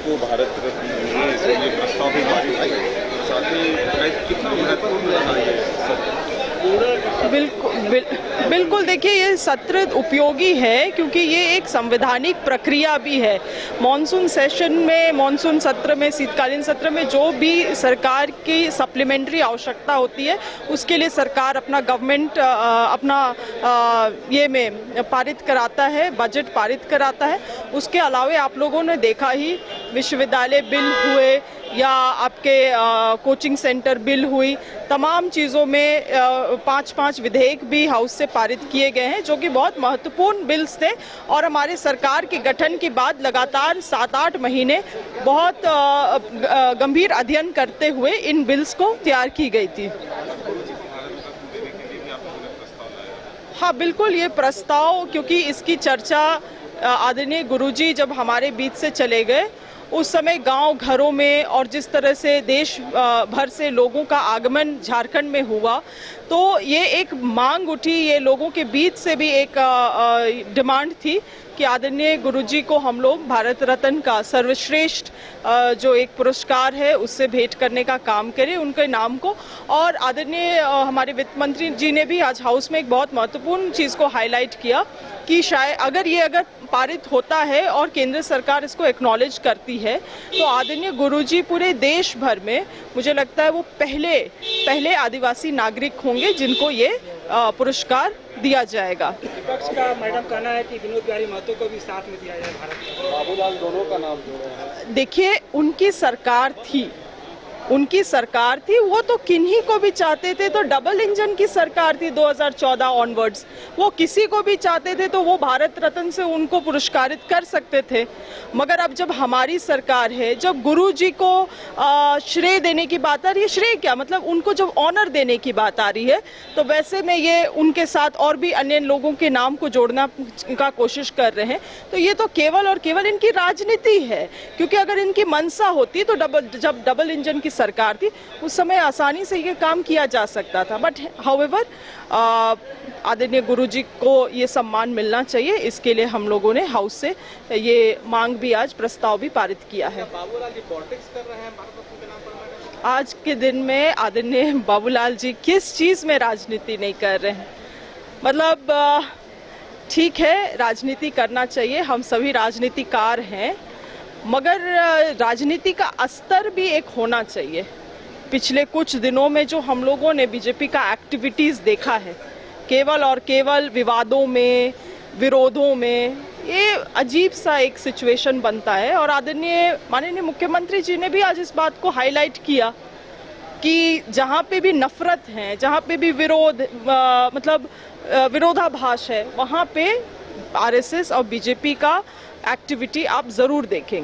को भारत रत्न मिले, इसलिए प्रस्ताव भी पारित है। साथ ही कितना महत्वपूर्ण रहा ये सत्र? बिल्कुल देखिए, ये सत्र उपयोगी है क्योंकि ये एक संवैधानिक प्रक्रिया भी है। मॉनसून सेशन में, मॉनसून सत्र में, शीतकालीन सत्र में जो भी सरकार की सप्लीमेंट्री आवश्यकता होती है उसके लिए सरकार अपना गवर्नमेंट ये में पारित कराता है, बजट पारित कराता है। उसके अलावा आप लोगों ने देखा ही, विश्वविद्यालय बिल हुए या आपके कोचिंग सेंटर बिल हुई, तमाम चीज़ों में 5-5 विधेयक भी हाउस से पारित किए गए हैं जो कि बहुत महत्वपूर्ण बिल्स थे। और हमारे सरकार के गठन के बाद लगातार 7-8 महीने बहुत गंभीर अध्ययन करते हुए इन बिल्स को तैयार की गई थी। हाँ बिल्कुल, ये प्रस्ताव, क्योंकि इसकी चर्चा आदरणीय गुरुजी जब हमारे बीच से चले गए उस समय गांव घरों में और जिस तरह से देश भर से लोगों का आगमन झारखंड में हुआ, तो ये एक मांग उठी, ये लोगों के बीच से भी एक डिमांड थी कि आदरणीय गुरुजी को हम लोग भारत रत्न का सर्वश्रेष्ठ जो एक पुरस्कार है उससे भेंट करने का काम करें उनके नाम को। और आदरणीय हमारे वित्त मंत्री जी ने भी आज हाउस में एक बहुत महत्वपूर्ण चीज़ को हाईलाइट किया कि शायद अगर पारित होता है और केंद्र सरकार इसको एक्नॉलेज करती है तो आदरणीय गुरुजी पूरे देश भर में, मुझे लगता है वो पहले आदिवासी नागरिक होंगे जिनको ये पुरस्कार दिया जाएगा। विपक्ष का मैडम कहना है कि विनोद बिहारी महतो को भी साथ में दिया जाए भारत में। बाबूलाल दोनों का नाम जोड़ा है। देखिए, उनकी सरकार थी, वो तो किन्हीं को भी चाहते थे तो डबल इंजन की सरकार थी 2014 ऑनवर्ड्स, वो किसी को भी चाहते थे तो वो भारत रत्न से उनको पुरस्कारित कर सकते थे। मगर अब जब हमारी सरकार है, जब गुरुजी को श्रेय देने की बात आ रही है, श्रेय क्या मतलब उनको जब ऑनर देने की बात आ रही है, तो वैसे में ये उनके साथ और भी अन्य लोगों के नाम को जोड़ना का कोशिश कर रहे हैं। तो ये तो केवल और केवल इनकी राजनीति है, क्योंकि अगर इनकी मनसा होती तो जब डबल इंजन की सरकार थी उस समय आसानी से ये काम किया जा सकता था। बट हाउएवर आदरणीय गुरुजी को ये सम्मान मिलना चाहिए, इसके लिए हम लोगों ने हाउस से ये मांग भी, आज प्रस्ताव भी पारित किया है। बाबूलाल जी पॉलिटिक्स कर रहे हैं भारत रत्न के नाम पर? आज के दिन में आदरणीय बाबूलाल जी किस चीज़ में राजनीति नहीं कर रहे हैं? मतलब ठीक है, राजनीति करना चाहिए, हम सभी राजनीतिकार हैं, मगर राजनीति का स्तर भी एक होना चाहिए। पिछले कुछ दिनों में जो हम लोगों ने बीजेपी का एक्टिविटीज़ देखा है, केवल और केवल विवादों में, विरोधों में, ये अजीब सा एक सिचुएशन बनता है। और आदरणीय माननीय मुख्यमंत्री जी ने भी आज इस बात को हाईलाइट किया कि जहाँ पे भी नफरत है, जहाँ पे भी विरोधाभास है, वहाँ पे आरएसएस और बीजेपी का एक्टिविटी आप ज़रूर देखेंगे।